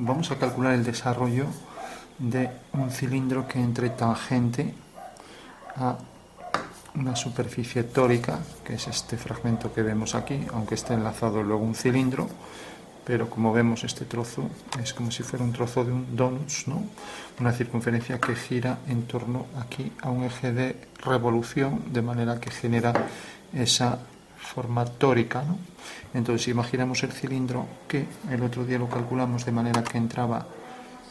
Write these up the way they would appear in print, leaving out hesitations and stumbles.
vamos a calcular el desarrollo de un cilindro que entre tangente a una superficie tórica, que es este fragmento que vemos aquí, aunque esté enlazado luego un cilindro, pero como vemos este trozo es como si fuera un trozo de un donut, ¿no? Una circunferencia que gira en torno aquí a un eje de revolución, de manera que genera esa forma tórica, ¿no? Entonces, si imaginamos el cilindro, que el otro día lo calculamos de manera que entraba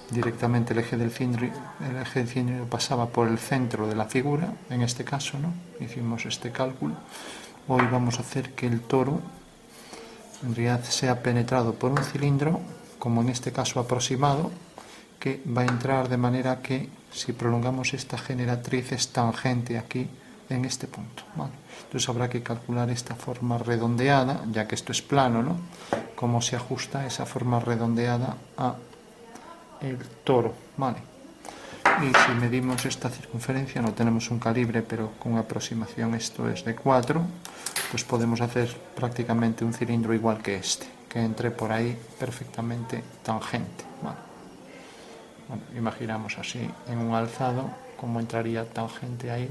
directamente el eje del cilindro pasaba por el centro de la figura, en este caso, ¿no? Hicimos este cálculo. Hoy vamos a hacer que el toro en realidad sea penetrado por un cilindro, como en este caso aproximado, que va a entrar de manera que, si prolongamos esta generatriz, es tangente aquí en este punto, ¿vale? Entonces habrá que calcular esta forma redondeada, ya que esto es plano, ¿no? Cómo se ajusta esa forma redondeada a el toro, ¿vale? Y si medimos esta circunferencia, no tenemos un calibre, pero con aproximación esto es de 4, pues podemos hacer prácticamente un cilindro igual que este, que entre por ahí perfectamente tangente, ¿vale? Bueno, imaginamos así en un alzado cómo entraría tangente ahí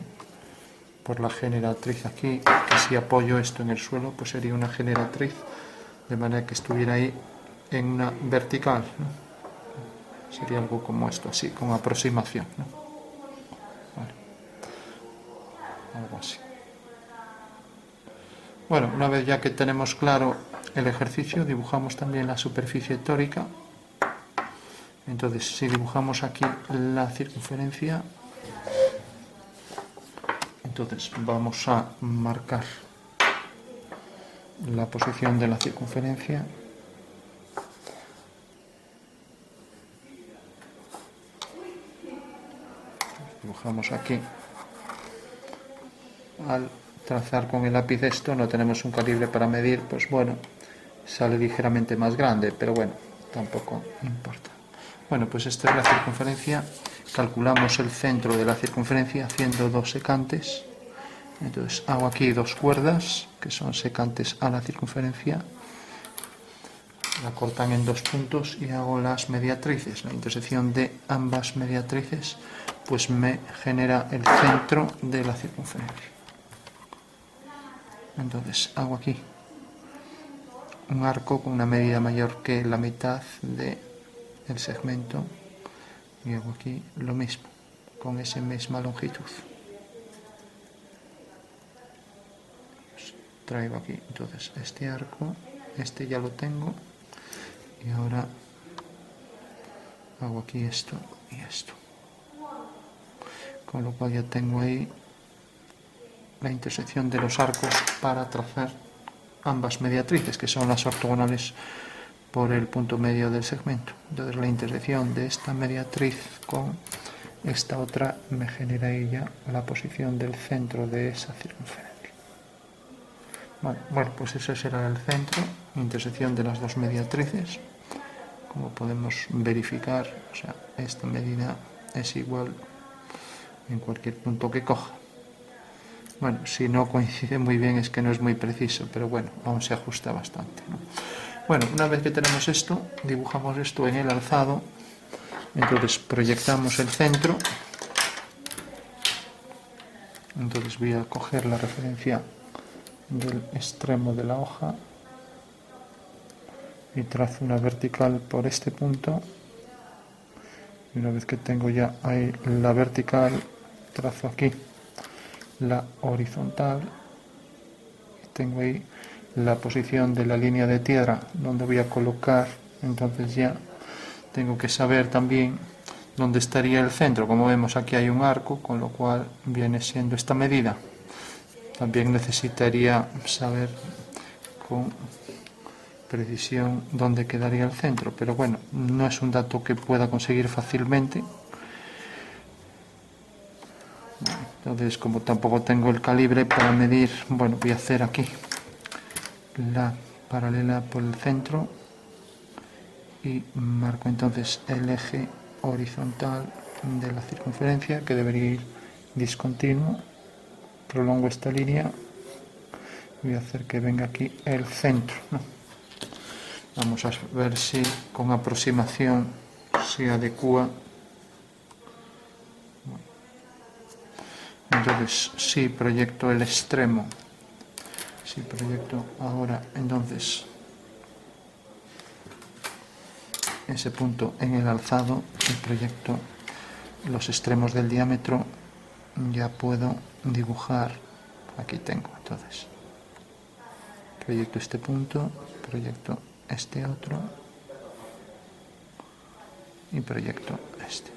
por la generatriz aquí, que si apoyo esto en el suelo, pues sería una generatriz de manera que estuviera ahí en una vertical, ¿no? Sería algo como esto, así, con aproximación, ¿no? Vale. Algo así. Bueno, una vez ya que tenemos claro el ejercicio, dibujamos también la superficie tórica. Entonces, si dibujamos aquí la circunferencia, entonces vamos a marcar la posición de la circunferencia. Dibujamos aquí. Al trazar con el lápiz esto, no tenemos un calibre para medir, pues bueno, sale ligeramente más grande, pero bueno, tampoco importa. Bueno, pues esta es la circunferencia. Calculamos el centro de la circunferencia haciendo dos secantes. Entonces hago aquí dos cuerdas que son secantes a la circunferencia, la cortan en dos puntos y hago las mediatrices. La intersección de ambas mediatrices pues me genera el centro de la circunferencia. Entonces hago aquí un arco con una medida mayor que la mitad del segmento y hago aquí lo mismo con esa misma longitud. Traigo aquí entonces este arco, este ya lo tengo, y ahora hago aquí esto y esto, con lo cual ya tengo ahí la intersección de los arcos para trazar ambas mediatrices, que son las ortogonales por el punto medio del segmento. Entonces la intersección de esta mediatriz con esta otra me genera ella la posición del centro de esa circunferencia. Bueno, pues ese será el centro, intersección de las dos mediatrices. Como podemos verificar, o sea, esta medida es igual en cualquier punto que coja. Bueno, si no coincide muy bien es que no es muy preciso, pero bueno, aún se ajusta bastante, ¿no? Bueno, una vez que tenemos esto, dibujamos esto en el alzado. Entonces proyectamos el centro. Entonces voy a coger la referencia del extremo de la hoja y trazo una vertical por este punto. Y una vez que tengo ya ahí la vertical, trazo aquí la horizontal y tengo ahí la posición de la línea de tierra donde voy a colocar. Entonces ya tengo que saber también dónde estaría el centro. Como vemos, aquí hay un arco, con lo cual viene siendo esta medida. También necesitaría saber con precisión dónde quedaría el centro, pero bueno, no es un dato que pueda conseguir fácilmente. Entonces, como tampoco tengo el calibre para medir, bueno, voy a hacer aquí la paralela por el centro y marco entonces el eje horizontal de la circunferencia, que debería ir discontinuo. Prolongo esta línea y voy a hacer que venga aquí el centro, ¿no? Vamos a ver si con aproximación se adecua. Entonces, si proyecto el extremo, si proyecto ahora entonces ese punto en el alzado y proyecto los extremos del diámetro, ya puedo dibujar. Aquí tengo, entonces proyecto este punto, proyecto este otro y proyecto este.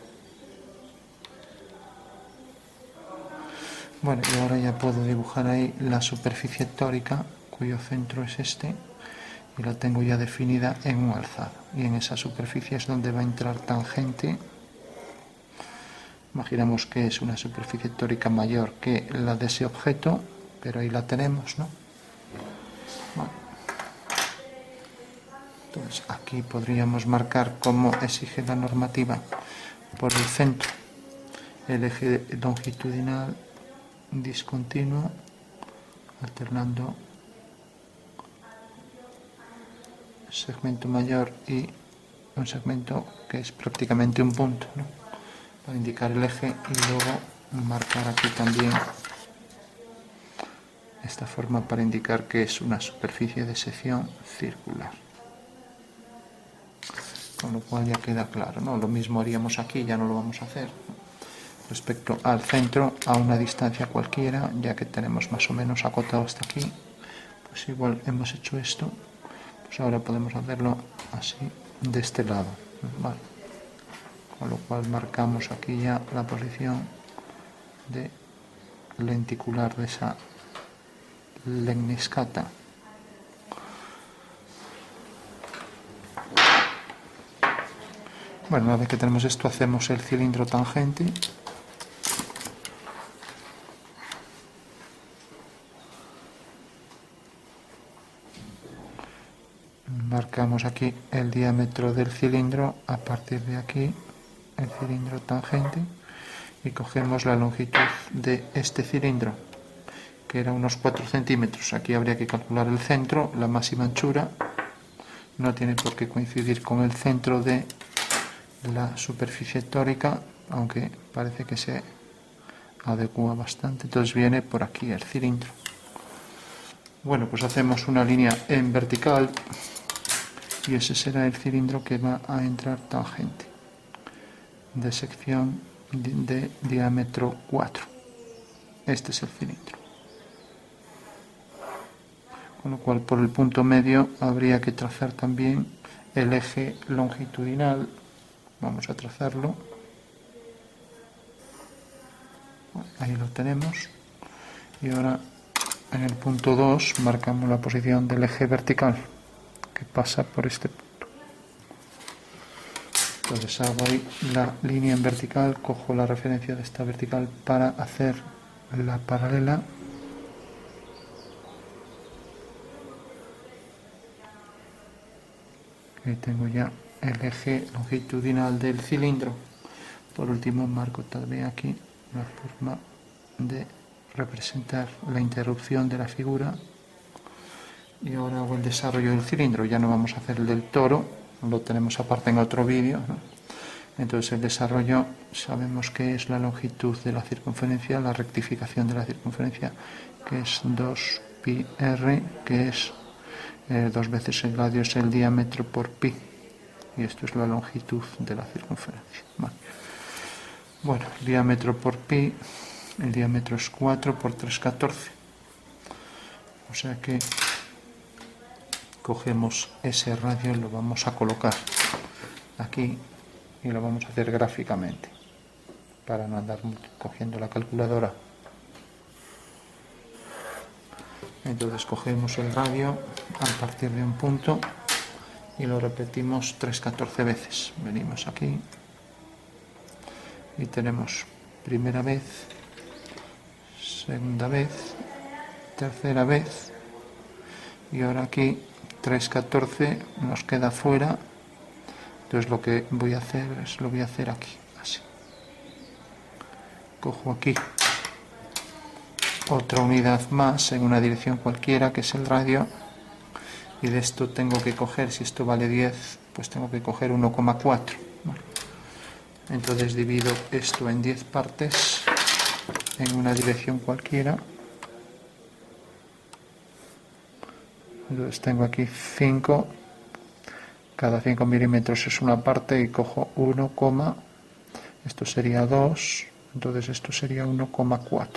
Bueno, y ahora ya puedo dibujar ahí la superficie tórica, cuyo centro es este, y la tengo ya definida en un alzado. Y en esa superficie es donde va a entrar tangente. Imaginamos que es una superficie tórica mayor que la de ese objeto, pero ahí la tenemos, ¿no? Bueno. Entonces aquí podríamos marcar, como exige la normativa, por el centro el eje longitudinal discontinuo, alternando segmento mayor y un segmento que es prácticamente un punto, ¿no? Para indicar el eje, y luego marcar aquí también esta forma para indicar que es una superficie de sección circular. Con lo cual ya queda claro, ¿no? Lo mismo haríamos aquí, ya no lo vamos a hacer. Respecto al centro, a una distancia cualquiera, ya que tenemos más o menos acotado hasta aquí, pues igual hemos hecho esto, pues ahora podemos hacerlo así de este lado, ¿vale? Con lo cual marcamos aquí ya la posición de lenticular de esa lemniscata. Bueno, una vez que tenemos esto, hacemos el cilindro tangente. Marcamos aquí el diámetro del cilindro, a partir de aquí el cilindro tangente, y cogemos la longitud de este cilindro, que era unos 4 centímetros. Aquí habría que calcular el centro, la máxima anchura no tiene por qué coincidir con el centro de la superficie tórica, aunque parece que se adecua bastante, entonces viene por aquí el cilindro. Bueno, pues hacemos una línea en vertical y ese será el cilindro que va a entrar tangente, de sección de diámetro 4. Este es el cilindro. Con lo cual, por el punto medio habría que trazar también el eje longitudinal. Vamos a trazarlo. Ahí lo tenemos. Y ahora en el punto 2 marcamos la posición del eje vertical, que pasa por este punto. Entonces hago ahí la línea en vertical, cojo la referencia de esta vertical para hacer la paralela. Ahí tengo ya el eje longitudinal del cilindro. Por último, marco también aquí la forma de representar la interrupción de la figura. Y ahora hago el desarrollo del cilindro. Ya no vamos a hacer el del toro, lo tenemos aparte en otro vídeo, ¿no? Entonces el desarrollo, sabemos que es la longitud de la circunferencia, la rectificación de la circunferencia, que es 2πr, que es 2 veces el radio es el diámetro por pi, y esto es la longitud de la circunferencia. Vale. Bueno, diámetro por pi, el diámetro es 4 por 3,14, o sea que cogemos ese radio y lo vamos a colocar aquí y lo vamos a hacer gráficamente para no andar cogiendo la calculadora. Entonces cogemos el radio a partir de un punto y lo repetimos 3,14 veces. Venimos aquí y tenemos primera vez, segunda vez, tercera vez, y ahora aquí 3,14 nos queda fuera. Entonces lo que voy a hacer es, lo voy a hacer aquí, así. Cojo aquí otra unidad más en una dirección cualquiera, que es el radio, y de esto tengo que coger, si esto vale 10, pues tengo que coger 1,4. Vale. Entonces divido esto en 10 partes en una dirección cualquiera. Entonces tengo aquí 5, cada 5 milímetros es una parte y cojo 1, esto sería 2, entonces esto sería 1,4,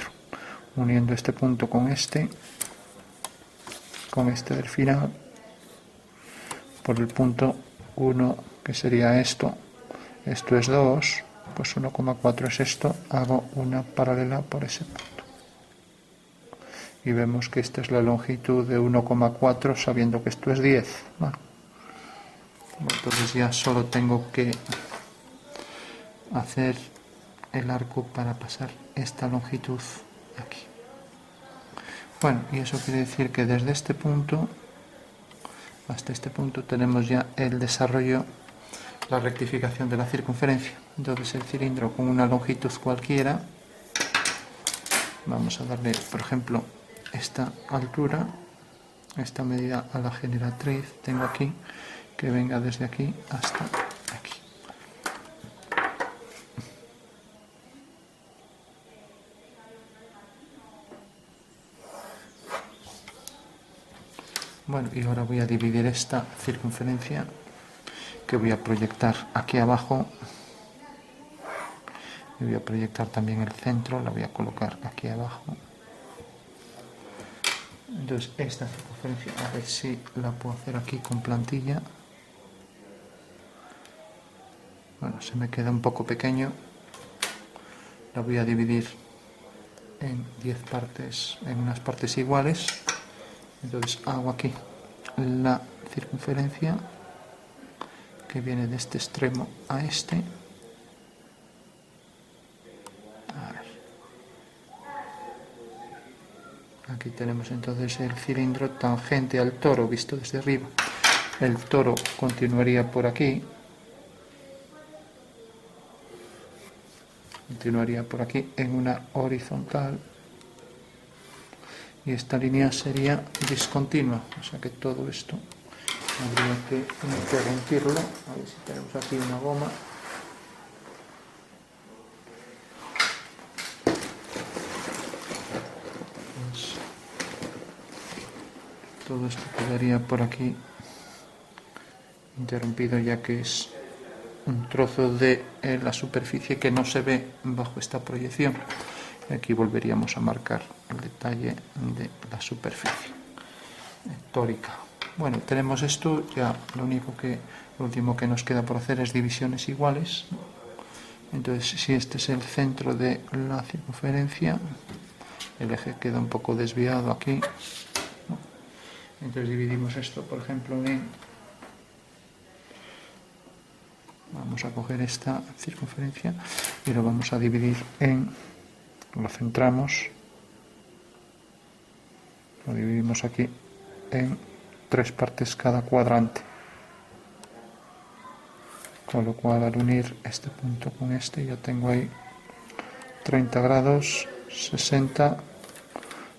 uniendo este punto con este del final, por el punto 1, que sería esto es 2, pues 1,4 es esto, hago una paralela por ese punto. Y vemos que esta es la longitud de 1,4 sabiendo que esto es 10. Bueno, entonces ya solo tengo que hacer el arco para pasar esta longitud aquí. Bueno, y eso quiere decir que desde este punto hasta este punto tenemos ya el desarrollo, la rectificación de la circunferencia. Entonces el cilindro con una longitud cualquiera, vamos a darle, por ejemplo, esta altura, esta medida a la generatriz, tengo aquí que venga desde aquí hasta aquí. Bueno, y ahora voy a dividir esta circunferencia que voy a proyectar aquí abajo. Y voy a proyectar también el centro, la voy a colocar aquí abajo. Entonces esta circunferencia, a ver si la puedo hacer aquí con plantilla. Bueno, se me queda un poco pequeño. La voy a dividir en 10 partes, en unas partes iguales. Entonces hago aquí la circunferencia que viene de este extremo a este. A ver. Aquí tenemos entonces el cilindro tangente al toro visto desde arriba. El toro continuaría por aquí. Continuaría por aquí en una horizontal. Y esta línea sería discontinua, o sea que todo esto habría que interrumpirlo. A ver si tenemos aquí una goma. Pues todo esto quedaría por aquí interrumpido, ya que es un trozo de la superficie que no se ve bajo esta proyección. Aquí volveríamos a marcar el detalle de la superficie tórica. Bueno, tenemos esto, ya lo último que nos queda por hacer es divisiones iguales. Entonces, si este es el centro de la circunferencia, el eje queda un poco desviado aquí. Entonces dividimos esto, por ejemplo, vamos a coger esta circunferencia y lo vamos a dividir lo centramos, lo dividimos aquí en 3 partes cada cuadrante, con lo cual al unir este punto con este ya tengo ahí 30 grados, 60,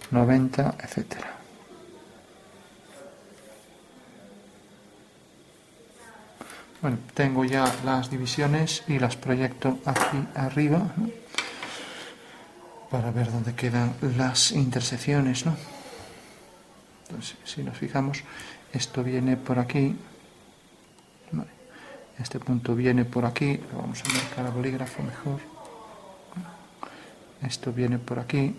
90, etcétera. Bueno, tengo ya las divisiones y las proyecto aquí arriba, ¿no?, para ver dónde quedan las intersecciones, ¿no? Entonces, si nos fijamos, esto viene por aquí, vale. Este punto viene por aquí, lo vamos a marcar a bolígrafo mejor. Esto viene por aquí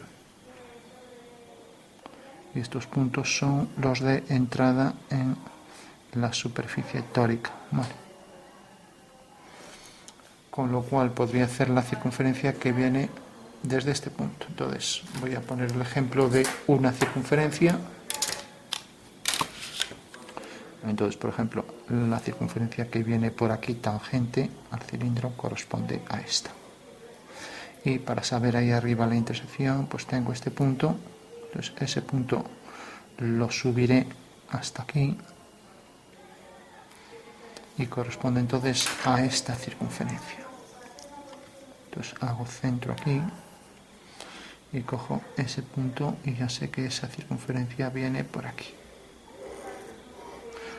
y estos puntos son los de entrada en la superficie tórica, vale. Con lo cual podría hacer la circunferencia que viene desde este punto. Entonces voy a poner el ejemplo de una circunferencia. Entonces, por ejemplo, la circunferencia que viene por aquí tangente al cilindro corresponde a esta. Y para saber ahí arriba la intersección, pues tengo este punto. Entonces ese punto lo subiré hasta aquí y corresponde entonces a esta circunferencia. Entonces hago centro aquí y cojo ese punto y ya sé que esa circunferencia viene por aquí.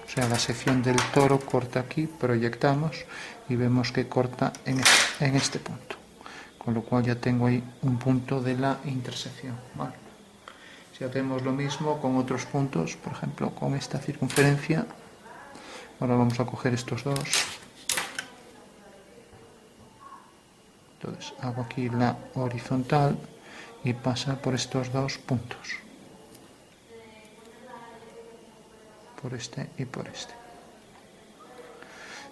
O sea, la sección del toro corta aquí, proyectamos y vemos que corta en este punto. Con lo cual ya tengo ahí un punto de la intersección. ¿Vale? Si hacemos lo mismo con otros puntos, por ejemplo, con esta circunferencia, ahora vamos a coger estos dos. Entonces hago aquí la horizontal y pasa por estos dos puntos. Por este y por este.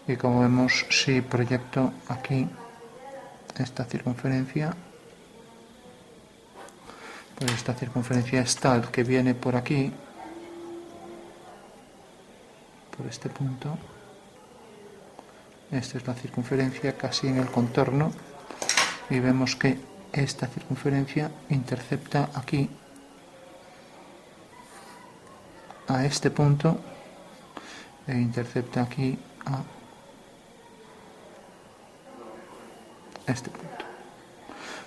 Y como vemos, si proyecto aquí esta circunferencia, pues esta circunferencia es tal que viene por aquí, por este punto. Esta es la circunferencia casi en el contorno y vemos que esta circunferencia intercepta aquí a este punto e intercepta aquí a este punto.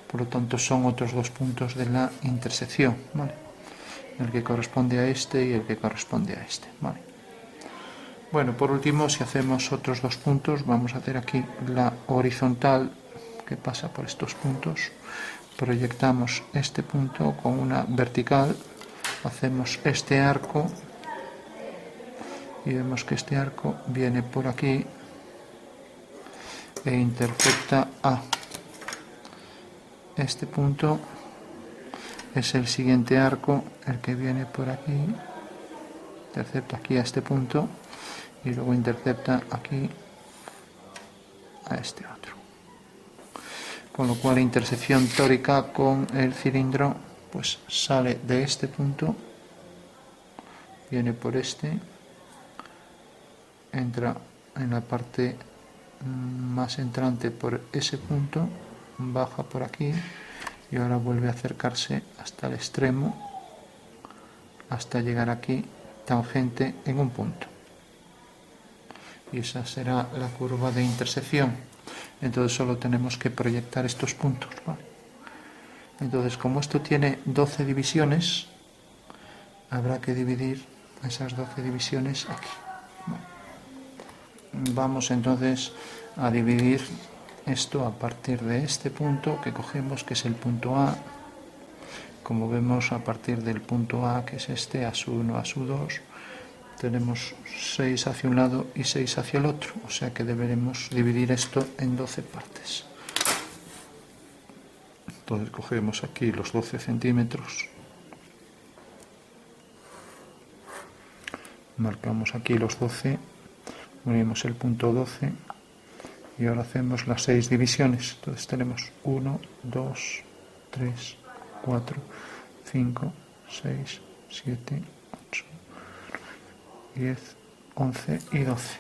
Por lo tanto, son otros dos puntos de la intersección, ¿vale? El que corresponde a este y el que corresponde a este, ¿vale? Bueno, por último, si hacemos otros dos puntos, vamos a hacer aquí la horizontal que pasa por estos puntos. Proyectamos este punto con una vertical, hacemos este arco y vemos que este arco viene por aquí e intercepta a este punto. Es el siguiente arco, el que viene por aquí, intercepta aquí a este punto y luego intercepta aquí a este otro. Con lo cual la intersección tórica con el cilindro pues sale de este punto, viene por este, entra en la parte más entrante por ese punto, baja por aquí y ahora vuelve a acercarse hasta el extremo hasta llegar aquí tangente en un punto, y esa será la curva de intersección. Entonces solo tenemos que proyectar estos puntos, ¿vale? Entonces, como esto tiene 12 divisiones, habrá que dividir esas 12 divisiones aquí, ¿vale? Vamos entonces a dividir esto a partir de este punto que cogemos, que es el punto A. Como vemos, a partir del punto A, que es este, A1, A2, tenemos 6 hacia un lado y 6 hacia el otro, o sea que deberemos dividir esto en 12 partes. Entonces cogemos aquí los 12 centímetros, marcamos aquí los 12, unimos el punto 12 y ahora hacemos las 6 divisiones. Entonces tenemos 1, 2, 3, 4, 5, 6, 7, 8, 10, 11 y 12.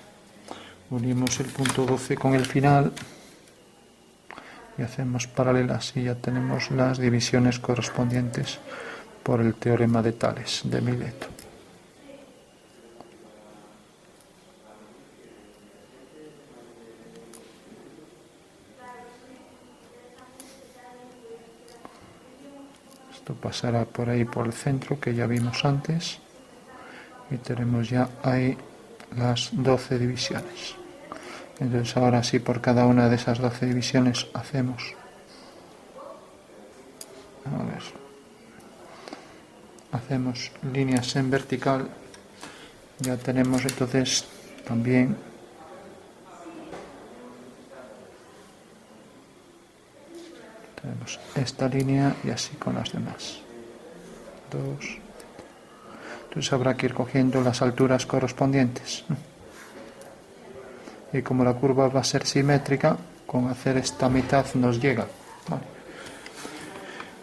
Unimos el punto 12 con el final y hacemos paralelas y ya tenemos las divisiones correspondientes por el teorema de Tales de Mileto. Esto pasará por ahí por el centro que ya vimos antes y tenemos ya ahí las 12 divisiones. Entonces ahora sí, por cada una de esas 12 divisiones hacemos, hacemos líneas en vertical. Ya tenemos entonces también tenemos esta línea y así con las demás. 2. Entonces habrá que ir cogiendo las alturas correspondientes. Y como la curva va a ser simétrica, con hacer esta mitad nos llega, ¿vale?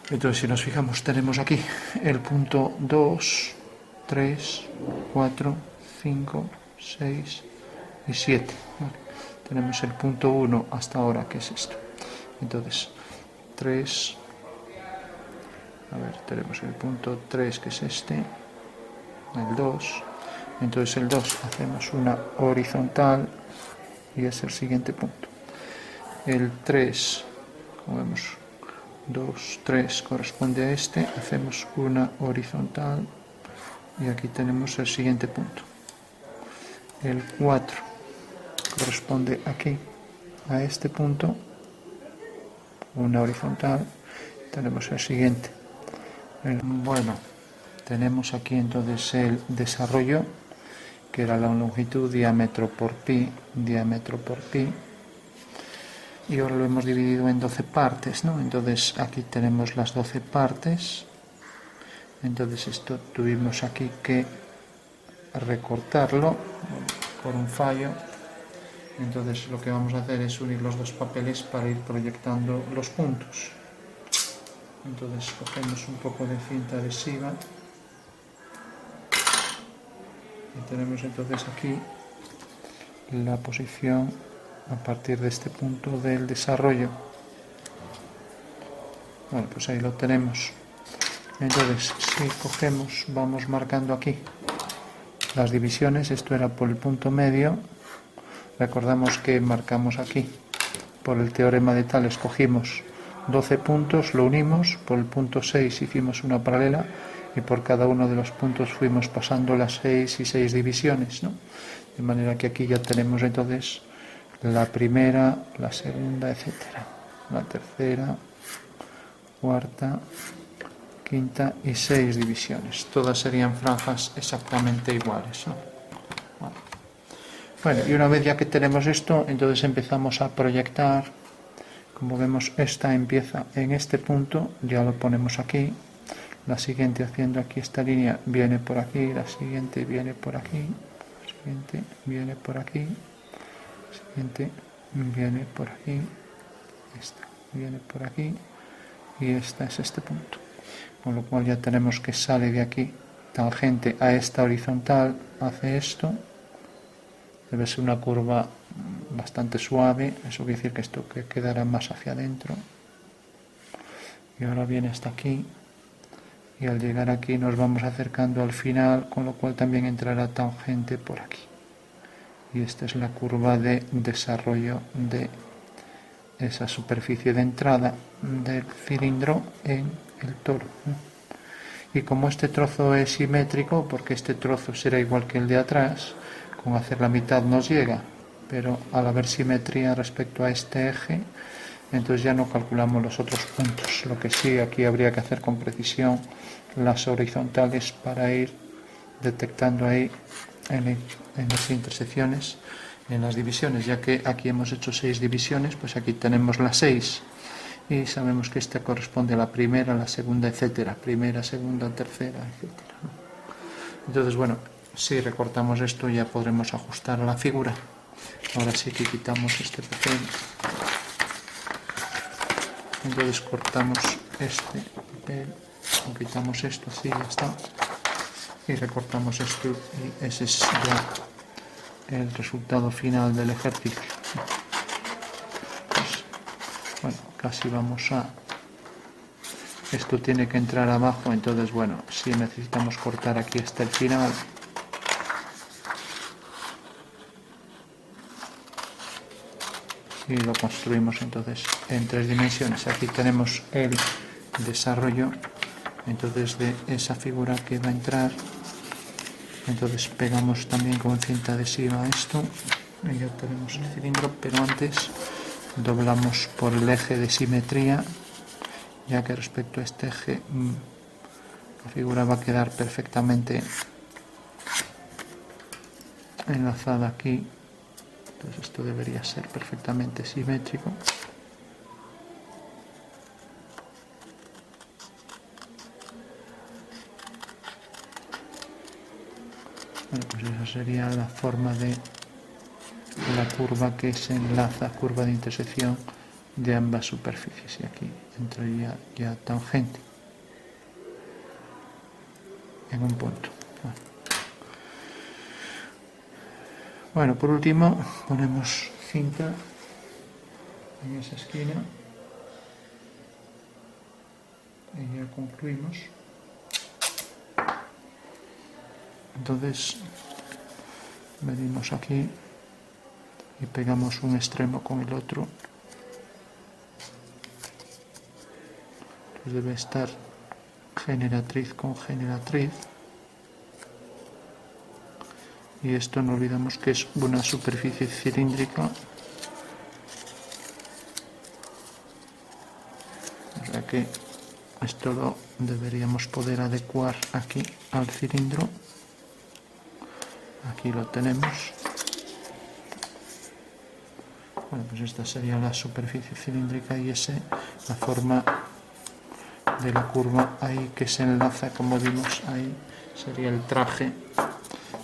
Entonces, si nos fijamos, tenemos aquí el punto 2, 3, 4, 5, 6 y 7. ¿Vale? Tenemos el punto 1 hasta ahora, que es esto. Entonces, 3, tenemos el punto 3, que es este, el 2. Entonces el 2 hacemos una horizontal y es el siguiente punto. El 3, como vemos, 2, 3 corresponde a este, hacemos una horizontal y aquí tenemos el siguiente punto. el 4 corresponde aquí a este punto, una horizontal. Tenemos el siguiente. Bueno, tenemos aquí entonces el desarrollo, que era la longitud, diámetro por pi, y ahora lo hemos dividido en 12 partes, ¿no? Entonces aquí tenemos las 12 partes. Entonces esto tuvimos aquí que recortarlo por un fallo. Entonces lo que vamos a hacer es unir los dos papeles para ir proyectando los puntos. Entonces cogemos un poco de cinta adhesiva y tenemos entonces aquí la posición a partir de este punto del desarrollo. Bueno, pues ahí lo tenemos. Entonces, si cogemos, vamos marcando aquí las divisiones. Esto era por el punto medio. Recordamos que marcamos aquí por el teorema de Tales, cogimos 12 puntos, lo unimos, por el punto 6 hicimos una paralela y por cada uno de los puntos fuimos pasando las 6 y 6 divisiones, ¿no? De manera que aquí ya tenemos entonces la primera, la segunda, etcétera, la tercera, cuarta, quinta y 6 divisiones. Todas serían franjas exactamente iguales, ¿no? Bueno, y una vez ya que tenemos esto, entonces empezamos a proyectar. Como vemos, esta empieza en este punto, ya lo ponemos aquí. La siguiente, haciendo aquí esta línea, viene por aquí, la siguiente viene por aquí, la siguiente viene por aquí, la siguiente viene por aquí, esta viene por aquí y esta es este punto. Con lo cual ya tenemos que sale de aquí tangente a esta horizontal, hace esto. Debe ser una curva bastante suave, eso quiere decir que esto quedará más hacia adentro. Y ahora viene hasta aquí. Y al llegar aquí nos vamos acercando al final, con lo cual también entrará tangente por aquí. Y esta es la curva de desarrollo de esa superficie de entrada del cilindro en el toro. Y como este trozo es simétrico, porque este trozo será igual que el de atrás, con hacer la mitad nos llega, pero al haber simetría respecto a este eje, entonces ya no calculamos los otros puntos. Lo que sí, aquí habría que hacer con precisión las horizontales para ir detectando ahí en las intersecciones, en las divisiones, ya que aquí hemos hecho 6 divisiones, pues aquí tenemos las 6 y sabemos que esta corresponde a la primera, la segunda, etcétera, primera, segunda, tercera, etcétera. Entonces, bueno, si recortamos esto ya podremos ajustar a la figura. Ahora sí que quitamos este papel. Entonces cortamos este papel, o quitamos esto, así ya está. Y recortamos esto y ese es ya el resultado final del ejercicio. Pues, bueno, casi vamos a... Esto tiene que entrar abajo, entonces bueno, si necesitamos cortar aquí hasta el final, y lo construimos entonces en 3 dimensiones. Aquí tenemos el desarrollo entonces de esa figura que va a entrar. Entonces pegamos también con cinta adhesiva esto y ya tenemos el cilindro, pero antes doblamos por el eje de simetría, ya que respecto a este eje la figura va a quedar perfectamente enlazada aquí. Entonces esto debería ser perfectamente simétrico. Bueno, pues esa sería la forma de la curva que se enlaza, curva de intersección de ambas superficies. Y aquí entraría ya tangente en un punto. Bueno, por último ponemos cinta en esa esquina y ya concluimos. Entonces medimos aquí y pegamos un extremo con el otro. Entonces debe estar generatriz con generatriz. y esto no olvidamos que es una superficie cilíndrica, o sea que esto lo deberíamos poder adecuar aquí al cilindro. Aquí lo tenemos. Bueno, pues esta sería la superficie cilíndrica y esa la forma de la curva ahí que se enlaza, como vimos ahí, sería el traje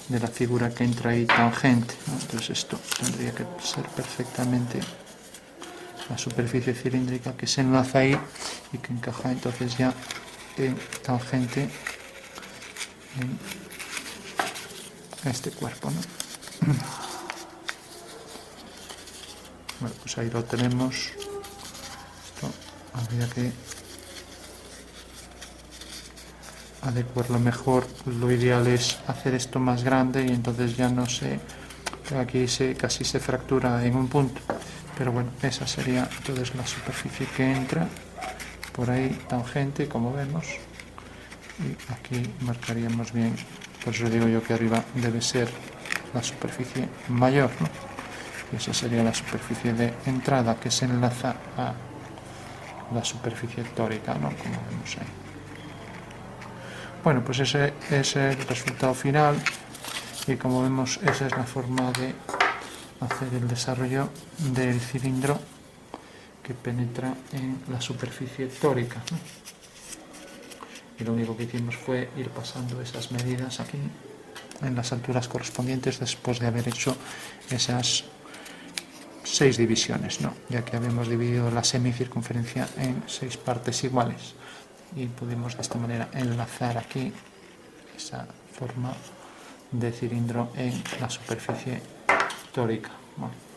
de la figura que entra ahí tangente, ¿no? Entonces esto tendría que ser perfectamente la superficie cilíndrica que se enlaza ahí y que encaja entonces ya en tangente en este cuerpo, ¿no? Bueno, pues ahí lo tenemos. Esto habría que adecuarlo mejor. Lo ideal es hacer esto más grande y entonces ya no sé, aquí casi se fractura en un punto, pero bueno, esa sería entonces la superficie que entra por ahí tangente, como vemos, y aquí marcaríamos bien. Por eso digo yo que arriba debe ser la superficie mayor, ¿no? Y esa sería la superficie de entrada que se enlaza a la superficie tórica, ¿no? Como vemos ahí. Bueno, pues ese es el resultado final y como vemos esa es la forma de hacer el desarrollo del cilindro que penetra en la superficie tórica, ¿no? Y lo único que hicimos fue ir pasando esas medidas aquí en las alturas correspondientes después de haber hecho esas 6 divisiones, ¿no? Ya que habíamos dividido la semicircunferencia en 6 partes iguales y pudimos de esta manera enlazar aquí esa forma de cilindro en la superficie tórica. Bueno.